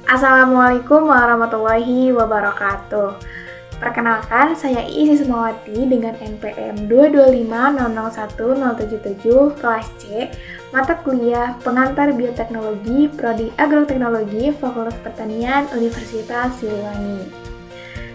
Assalamualaikum warahmatullahi wabarakatuh. Perkenalkan, saya Iis Ismawati dengan NPM 225001077 kelas C, mata kuliah Pengantar Bioteknologi, Prodi Agroteknologi, Fakultas Pertanian, Universitas Siliwangi.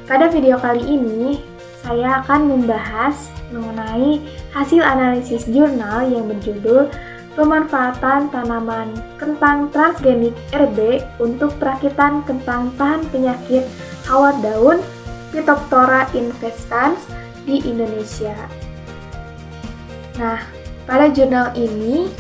Pada video kali ini, saya akan membahas mengenai hasil analisis jurnal yang berjudul Pemanfaatan tanaman kentang transgenik RB untuk perakitan kentang tahan penyakit hawar daun Phytophthora infestans di Indonesia. Nah, pada jurnal ini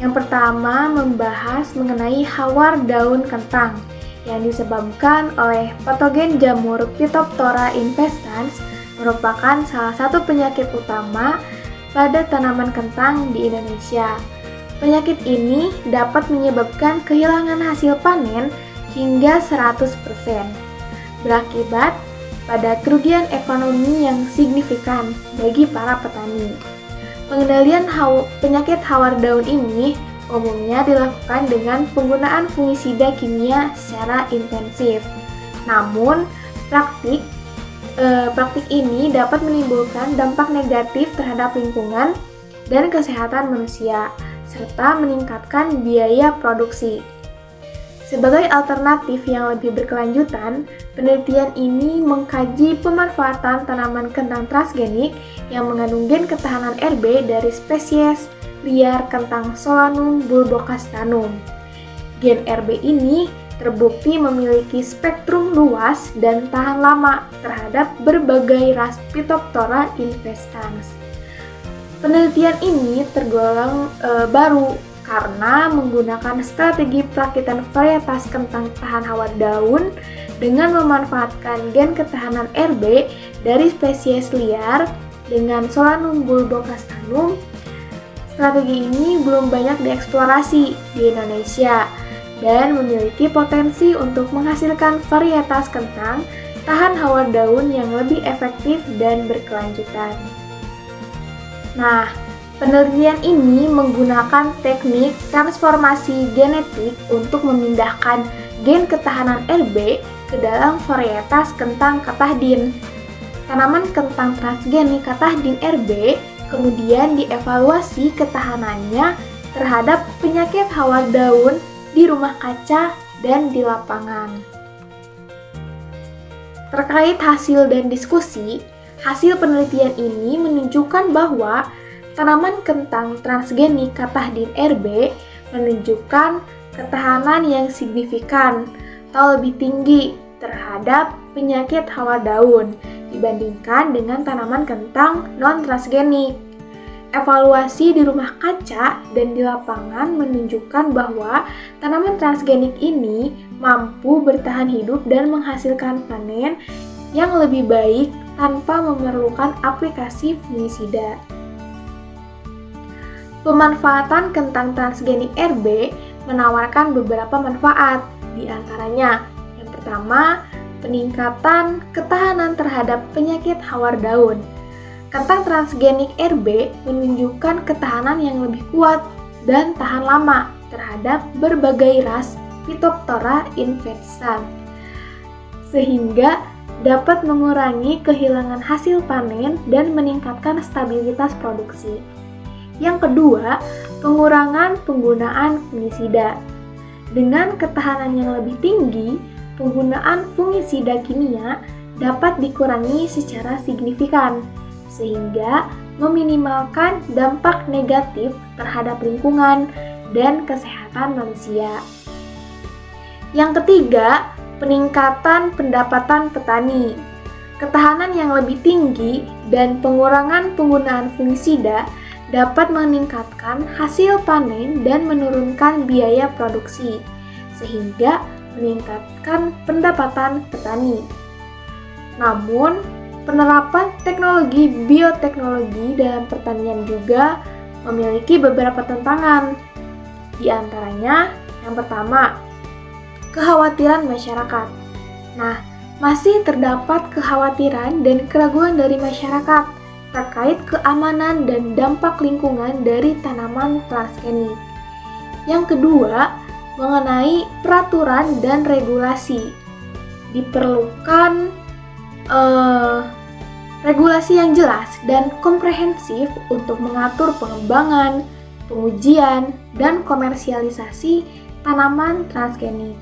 yang pertama membahas mengenai hawar daun kentang yang disebabkan oleh patogen jamur Phytophthora infestans, merupakan salah satu penyakit utama pada tanaman kentang di Indonesia. Penyakit ini dapat menyebabkan kehilangan hasil panen hingga 100%, berakibat pada kerugian ekonomi yang signifikan bagi para petani. Pengendalian penyakit hawar daun ini umumnya dilakukan dengan penggunaan fungisida kimia secara intensif. Namun, praktik ini dapat menimbulkan dampak negatif terhadap lingkungan dan kesehatan manusia, serta meningkatkan biaya produksi. Sebagai alternatif yang lebih berkelanjutan, penelitian ini mengkaji pemanfaatan tanaman kentang transgenik yang mengandung gen ketahanan RB dari spesies liar kentang Solanum bulbocastanum. Gen RB ini terbukti memiliki spektrum luas dan tahan lama terhadap berbagai ras Phytophthora infestans. Penelitian ini tergolong baru karena menggunakan strategi perakitan varietas kentang tahan hawar daun dengan memanfaatkan gen ketahanan RB dari spesies liar dengan Solanum bulbocastanum. Strategi ini belum banyak dieksplorasi di Indonesia dan memiliki potensi untuk menghasilkan varietas kentang tahan hawar daun yang lebih efektif dan berkelanjutan. Nah, penelitian ini menggunakan teknik transformasi genetik untuk memindahkan gen ketahanan RB ke dalam varietas kentang katahdin. Tanaman kentang transgenik katahdin RB kemudian dievaluasi ketahanannya terhadap penyakit hawar daun di rumah kaca dan di lapangan. Terkait hasil dan diskusi, hasil penelitian ini menunjukkan bahwa tanaman kentang transgenik katahdin RB menunjukkan ketahanan yang signifikan atau lebih tinggi terhadap penyakit hawar daun dibandingkan dengan tanaman kentang non-transgenik. Evaluasi di rumah kaca dan di lapangan menunjukkan bahwa tanaman transgenik ini mampu bertahan hidup dan menghasilkan panen yang lebih baik tanpa memerlukan aplikasi fungisida. Pemanfaatan kentang transgenik RB menawarkan beberapa manfaat, di antaranya yang pertama, peningkatan ketahanan terhadap penyakit hawar daun. Kentang transgenik RB menunjukkan ketahanan yang lebih kuat dan tahan lama terhadap berbagai ras Phytophthora infestans, sehingga dapat mengurangi kehilangan hasil panen dan meningkatkan stabilitas produksi. Yang kedua, pengurangan penggunaan fungisida. Dengan ketahanan yang lebih tinggi, penggunaan fungisida kimia dapat dikurangi secara signifikan, sehingga meminimalkan dampak negatif terhadap lingkungan dan kesehatan manusia. Yang ketiga, peningkatan pendapatan petani. Ketahanan yang lebih tinggi dan pengurangan penggunaan fungisida dapat meningkatkan hasil panen dan menurunkan biaya produksi, sehingga meningkatkan pendapatan petani. Namun, penerapan teknologi bioteknologi dalam pertanian juga memiliki beberapa tantangan. Di antaranya, yang pertama, kekhawatiran masyarakat. Nah, masih terdapat kekhawatiran dan keraguan dari masyarakat terkait keamanan dan dampak lingkungan dari tanaman transgenik. Yang kedua, mengenai peraturan dan regulasi. Diperlukan regulasi yang jelas dan komprehensif untuk mengatur pengembangan, pengujian, dan komersialisasi tanaman transgenik.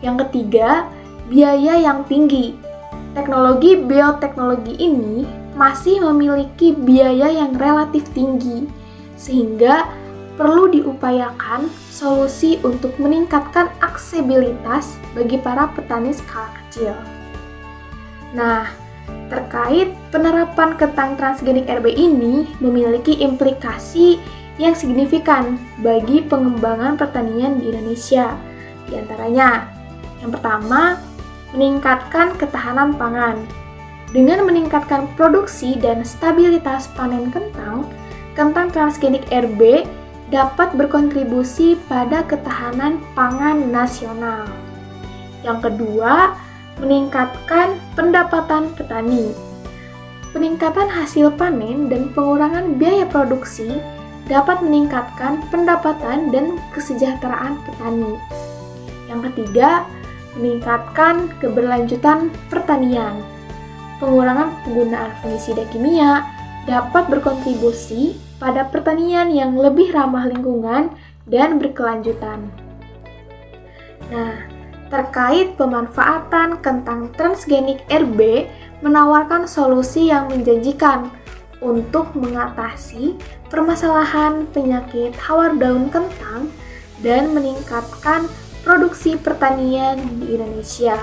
Yang ketiga, biaya yang tinggi. Teknologi bioteknologi ini masih memiliki biaya yang relatif tinggi, sehingga perlu diupayakan solusi untuk meningkatkan aksesibilitas bagi para petani skala kecil. Nah, terkait penerapan kentang transgenik RB ini memiliki implikasi yang signifikan bagi pengembangan pertanian di Indonesia. Di antaranya, yang pertama, meningkatkan ketahanan pangan. Dengan meningkatkan produksi dan stabilitas panen kentang, kentang transgenik RB dapat berkontribusi pada ketahanan pangan nasional. Yang kedua, meningkatkan pendapatan petani. Peningkatan hasil panen dan pengurangan biaya produksi dapat meningkatkan pendapatan dan kesejahteraan petani. Yang ketiga, meningkatkan keberlanjutan pertanian. Pengurangan penggunaan fungisida kimia dapat berkontribusi pada pertanian yang lebih ramah lingkungan dan berkelanjutan. Nah, terkait pemanfaatan kentang transgenik RB menawarkan solusi yang menjanjikan untuk mengatasi permasalahan penyakit hawar daun kentang dan meningkatkan produksi pertanian di Indonesia.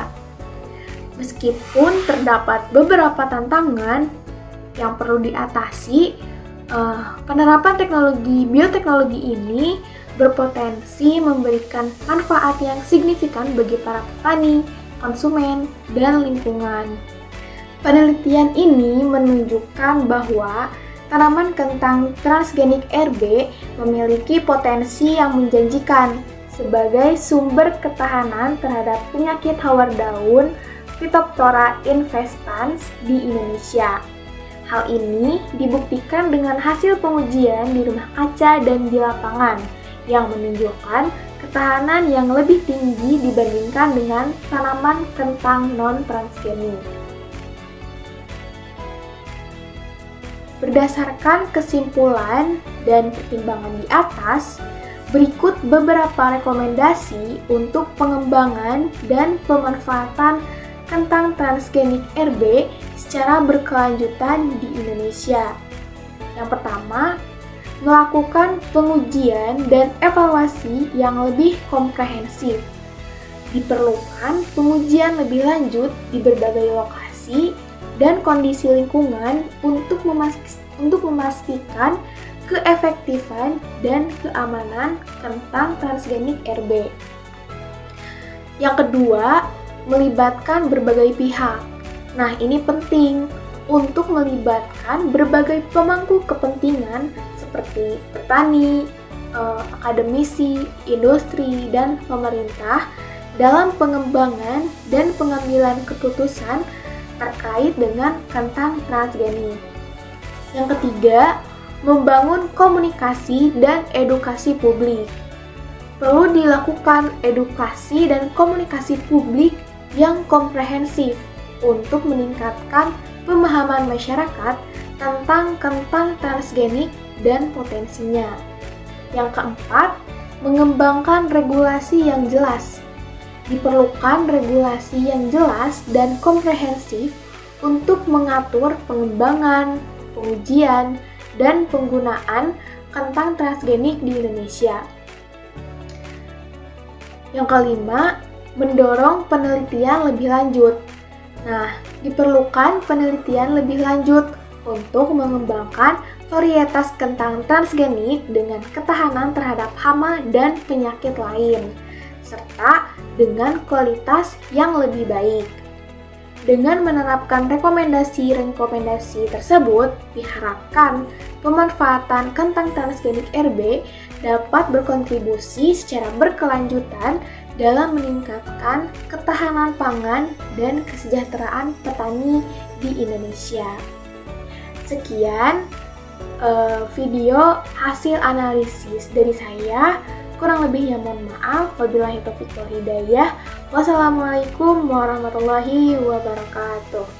Meskipun terdapat beberapa tantangan yang perlu diatasi, penerapan teknologi bioteknologi ini berpotensi memberikan manfaat yang signifikan bagi para petani, konsumen, dan lingkungan. Penelitian ini menunjukkan bahwa tanaman kentang transgenik RB memiliki potensi yang menjanjikan sebagai sumber ketahanan terhadap penyakit hawar daun Phytophthora infestans di Indonesia. Hal ini dibuktikan dengan hasil pengujian di rumah kaca dan di lapangan yang menunjukkan ketahanan yang lebih tinggi dibandingkan dengan tanaman kentang non-transgenik. Berdasarkan kesimpulan dan pertimbangan di atas, berikut beberapa rekomendasi untuk pengembangan dan pemanfaatan kentang transgenik RB secara berkelanjutan di Indonesia. Yang pertama, melakukan pengujian dan evaluasi yang lebih komprehensif. Diperlukan pengujian lebih lanjut di berbagai lokasi dan kondisi lingkungan untuk memastikan keefektifan dan keamanan kentang transgenik RB. Yang kedua, melibatkan berbagai pihak. Nah, ini penting untuk melibatkan berbagai pemangku kepentingan seperti petani, akademisi, industri, dan pemerintah dalam pengembangan dan pengambilan keputusan terkait dengan kentang transgenik. Yang ketiga, membangun komunikasi dan edukasi publik. Perlu dilakukan edukasi dan komunikasi publik yang komprehensif untuk meningkatkan pemahaman masyarakat tentang kentang transgenik dan potensinya. Yang keempat, mengembangkan regulasi yang jelas. Diperlukan regulasi yang jelas dan komprehensif untuk mengatur pengembangan, pengujian, dan penggunaan kentang transgenik di Indonesia. Yang kelima, mendorong penelitian lebih lanjut. Nah, diperlukan penelitian lebih lanjut untuk mengembangkan varietas kentang transgenik dengan ketahanan terhadap hama dan penyakit lain, serta dengan kualitas yang lebih baik. Dengan menerapkan rekomendasi-rekomendasi tersebut, diharapkan pemanfaatan kentang transgenik RB dapat berkontribusi secara berkelanjutan dalam meningkatkan ketahanan pangan dan kesejahteraan petani di Indonesia. Sekian video hasil analisis dari saya Kurang lebihnya mohon maaf. Wabillahi taufiq wal hidayah. Wassalamualaikum warahmatullahi wabarakatuh.